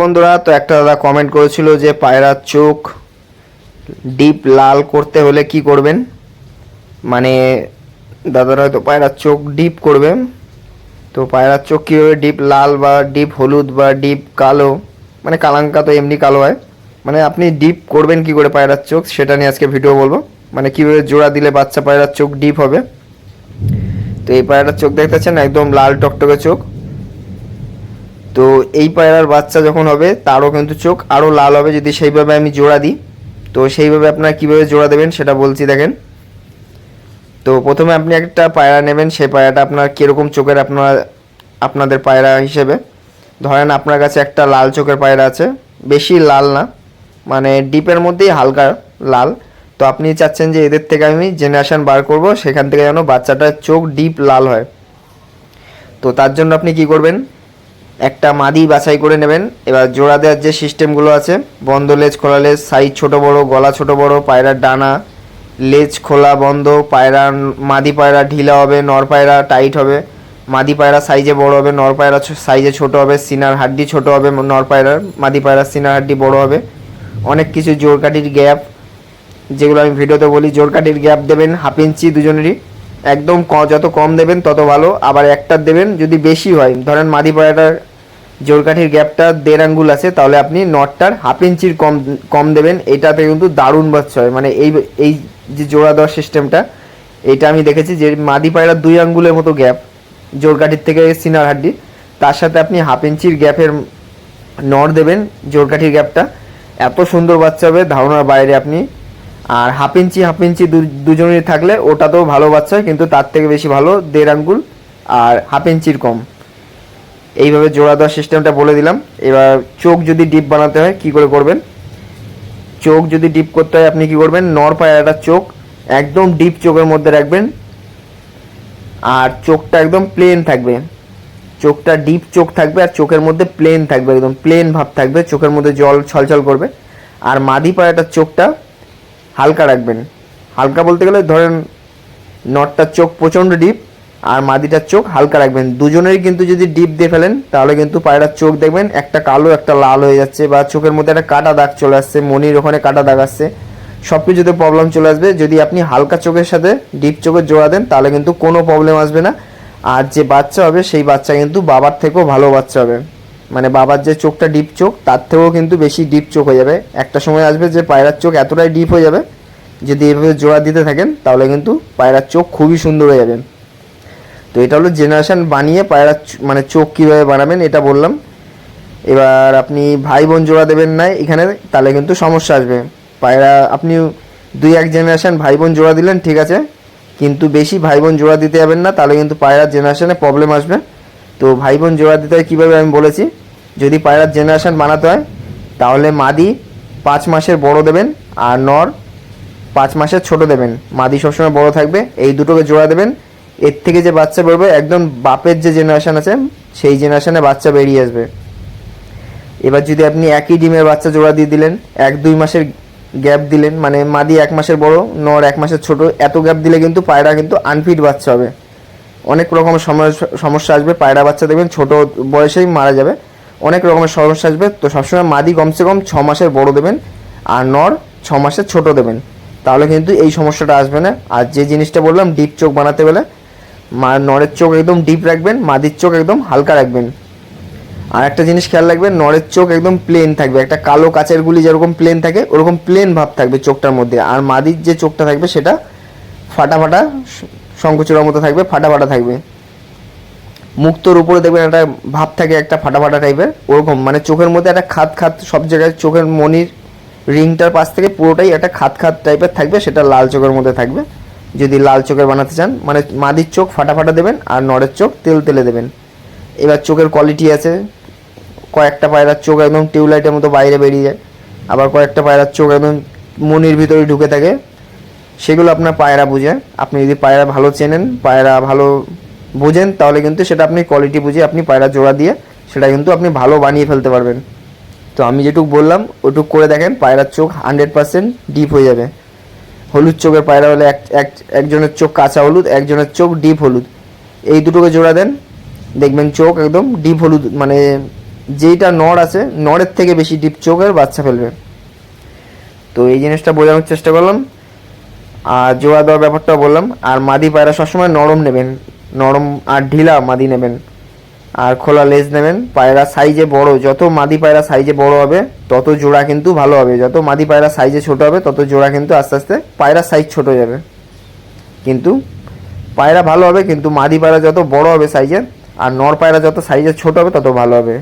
বন্ধুরা, তো একটা দাদা কমেন্ট করেছিল যে পায়রার চোখ ডিপ লাল করতে হলে কি করবেন। মানে দাদারা হয়তো পায়রার চোখ ডিপ করবেন, তো পায়রার চোখ কীভাবে ডিপ লাল বা ডিপ হলুদ বা ডিপ কালো, মানে কালাঙ্কা তো এমনি কালো হয়, মানে আপনি ডিপ করবেন কি করে পায়রার চোখ, সেটা নিয়ে আজকে ভিডিও বলবো। মানে কীভাবে জোড়া দিলে বাচ্চা পায়রার চোখ ডিপ হবে। তো এই পায়রার চোখ দেখতে পাচ্ছেন একদম লাল টকটকে চোখ। তো এই পায়রার বাচ্চা যখন হবে তারও কিন্তু চোখ আরও লাল হবে যদি সেইভাবে আমি জোড়া দিই। তো সেইভাবে আপনারা কীভাবে জোড়া দেবেন সেটা বলছি দেখেন। তো প্রথমে আপনি একটা পায়রা নেবেন, সেই পায়রাটা আপনার কীরকম চোখের আপনাদের পায়রা হিসেবে ধরেন আপনার কাছে একটা লাল চোখের পায়রা আছে, বেশি লাল না, মানে ডিপের মধ্যেই হালকা লাল। তো আপনি চাচ্ছেন যে এদের থেকে আমি জেনারেশান বার করব, সেখান থেকে যেন বাচ্চাটার চোখ ডিপ লাল হয়। তো তার জন্য আপনি কি করবেন, একটা মাদি বাছাই করে নেবেন। এবার জোড়া দেওয়ার যে সিস্টেমগুলো আছে, বন্ধ লেজ খোলা লেজ, সাইজ ছোট বড়, গলা ছোট বড়, পায়রার ডানা লেজ খোলা বন্ধ, পায়রা মাদি পায়রা ঢিলা হবে, নর পায়রা টাইট হবে, মাদি পায়রা সাইজে বড় হবে, নর পায়রা সাইজে ছোট হবে, সিনার হাড্ডি ছোট হবে নর পায়রার, মাদি পায়রা সিনার হাড্ডি বড় হবে, অনেক কিছু জোড়কাঠির গ্যাপ, যেগুলো আমি ভিডিওতে বলি। জোড়কাঠির গ্যাপ দেবেন 1/2 ইঞ্চি দুজনেরই, একদম যত কম দেবেন তত ভালো। আবার একটা দেবেন যদি বেশি হয়, ধরেন মাদি পায়রাটার জোড়কাঠির গ্যাপটা 1.5 আঙ্গুল আছে, তাহলে আপনি নটটার 1/2 ইঞ্চির কম দেবেন। এটাতে কিন্তু দারুণ বাচ্চা হয়। মানে এই যে জোড়া দেওয়ার সিস্টেমটা, এটা আমি দেখেছি যে মাদি পায়রার 2 আঙ্গুলের মতো গ্যাপ জোড়কাঠির থেকে সিনার হাড্ডি, তার সাথে আপনি 1/2 ইঞ্চির গ্যাপের নর দেবেন জোড়কাঠির গ্যাপটা, এত সুন্দর বাচ্চা হবে ধারণার বাইরে আপনি। আর 1/2 ইঞ্চি দুজনেরই থাকলে ওটাতেও ভালো বাচ্চা হয়, কিন্তু তার থেকে বেশি ভালো 1.5 আঙ্গুল আর 1/2 ইঞ্চির কম। এইভাবে জোড়া দেওয়ার সিস্টেমটা বলে দিলাম। এবার চোখ যদি ডিপ বানাতে হয় কি করে করবেন, চোখ যদি ডিপ করতে হয় আপনি কি করবেন, নর পায়রাটার চোখ একদম ডিপ চোখের মধ্যে রাখবেন, আর চোখটা একদম প্লেন থাকবে, চোখটা ডিপ চোখ থাকবে আর চোখের মধ্যে প্লেন থাকবে, একদম প্লেন ভাব থাকবে, চোখের মধ্যে জল ছলছল করবে। আর মাদি পায়রাটার চোখটা হালকা রাখবেন, হালকা বলতে গেলে ধরেন নটটার চোখ প্রচণ্ড ডিপ আর মাদিটার চোখ হালকা রাখবেন। দুজনেরই কিন্তু যদি ডিপ দিয়ে ফেলেন তাহলে কিন্তু পায়রার চোখ দেখবেন একটা কালো একটা লাল হয়ে যাচ্ছে, বা চোখের মধ্যে একটা কাটা দাগ চলে আসছে, মনির ওখানে কাটা দাগ আসছে, সব কিছুতে প্রবলেম চলে আসবে। যদি আপনি হালকা চোখের সাথে ডিপ চোখের জোড়া দেন তাহলে কিন্তু কোনো প্রবলেম আসবে না। আর যে বাচ্চা হবে সেই বাচ্চা কিন্তু বাবার থেকেও ভালো বাচ্চা হবে। মানে বাবার যে চোখটা ডিপ চোখ তার থেকেও কিন্তু বেশি ডিপ চোখ হয়ে যাবে। একটা সময় আসবে যে পায়রার চোখ এতটাই ডিপ হয়ে যাবে, যদি এভাবে জোড়া দিতে থাকেন তাহলে কিন্তু পায়রার চোখ খুবই সুন্দর হয়ে যাবে। তো এটা হলো জেনারেশান বানিয়ে পায়রার মানে চোখ কীভাবে বানাবেন এটা বললাম। এবার আপনি ভাই বোন জোড়া দেবেন না এখানে, তাহলে কিন্তু সমস্যা আসবে। পায়রা আপনি 2-1 জেনারেশান ভাই বোন জোড়া দিলেন ঠিক আছে, কিন্তু বেশি ভাই বোন জোড়া দিতে যাবেন না, তাহলে কিন্তু পায়রার জেনারেশানে প্রবলেম আসবে। তো ভাই বোন জোড়া দিতে হয় কীভাবে আমি বলেছি। যদি পায়রার জেনারেশান বানাতে হয় তাহলে মাদি 5 মাসের বড় দেবেন আর নর 5 মাসের ছোট দেবেন। মাদি সবসময় বড় থাকবে, এই দুটোকে জোড়া দেবেন। এর থেকে যে বাচ্চা বেরোবে একদম বাপের যে জেনারেশান আছে সেই জেনারেশানে বাচ্চা বেরিয়ে আসবে। এবার যদি আপনি একই ডিমের বাচ্চা জোড়া দিয়ে দিলেন, 1-2 মাসের গ্যাপ দিলেন, মানে মাদি 1 মাসের বড় নর 1 মাসের ছোট, এত গ্যাপ দিলে কিন্তু পায়রা কিন্তু আনফিট বাচ্চা হবে, অনেক রকমের সমস্যা আসবে। পায়রা বাচ্চা দেখবেন ছোট বয়সেই মারা যাবে, অনেক রকমের সমস্যা আসবে। তো সবসময় মাদি কমসে কম 6 মাসের বড় দেবেন আর নর 6 মাসের ছোট দেবেন, তাহলে কিন্তু এই সমস্যাটা আসবে না। আর যে জিনিসটা বললাম ডিপ চোখ বানাতে গেলে নরের চোখ একদম ডিপ রাখবেন, মাদির চোখ একদম হালকা রাখবেন। আর একটা জিনিস খেয়াল রাখবেন, নরের চোখ একদম প্লেন থাকবে, একটা কালো কাচের গুলি যেরকম প্লেন থাকে ওরকম প্লেন ভাব থাকবে চোখটার মধ্যে। আর মাদির যে চোখটা থাকবে সেটা ফাটা ফাটা শঙ্কুচূড়ার মতো থাকবে, ফাটা ফাটা থাকবে। মুক্তোর উপরে দেখবেন একটা ভাব থাকে একটা ফাটা ফাটা টাইপের, ওরকম মানে চোখের মধ্যে একটা খাত খাত সব জায়গায়, চোখের মনির রিংটার পাশ থেকে পুরোটাই একটা খাত খাত টাইপের থাকবে, সেটা লাল চোখের মধ্যে থাকবে। যদি লাল চোখের বানাতে চান মানে মাদির চোখ ফাটা ফাটা দেবেন আর নরের চোখ তেল তেলে দেবেন। এবার চোখের কোয়ালিটি আছে, কয়েকটা পায়রার চোখ একদম টিউবলাইটের মতো বাইরে বেরিয়ে যায়, আবার কয়েকটা পায়রার চোখ একদম মনির ভিতরে ঢুকে থাকে, সেগুলো আপনার পায়রা বুঝে। আপনি যদি পায়রা ভালো চেনেন, পায়রা ভালো বুঝেন, তাহলে কিন্তু সেটা আপনি কোয়ালিটি বুঝে আপনি পায়রা জোড়া দিয়ে সেটা কিন্তু আপনি ভালো বানিয়ে ফেলতে পারবেন। তো আমি যেটুকু বললাম ওটুকু করে দেখেন, পায়রার চোখ 100% ডিপ হয়ে যাবে। হলুদ চোখের পায়রা হলে একজনের চোখ কাঁচা হলুদ, একজনের চোখ ডিপ হলুদ, এই দুটোকে জোড়া দেন দেখবেন চোখ একদম ডিপ হলুদ, মানে যেইটা নর আছে নরের থেকে বেশি ডিপ চোখের বাচ্চা ফেলবে। তো এই জিনিসটা বোঝানোর চেষ্টা করলাম, আর জোড়া দেওয়ার ব্যাপারটা বললাম। আর মাদি পায়রা সবসময় নরম নেবেন, নরম আর ঢিলা মাদি নেবেন, আর খোলা লেজ নেবেন। পায়রা সাইজে বড়, যত মাদি পায়রা সাইজে বড় হবে তত জোড়া কিন্তু ভালো হবে, যত মাদি পায়রা সাইজে ছোট হবে তত জোড়া কিন্তু আস্তে আস্তে পায়রার সাইজ ছোট হয়ে যাবে, কিন্তু পায়রা ভালো হবে। কিন্তু মাদি পায়রা যত বড় হবে সাইজের, আর নর পায়রা যত সাইজে ছোট হবে তত ভালো হবে।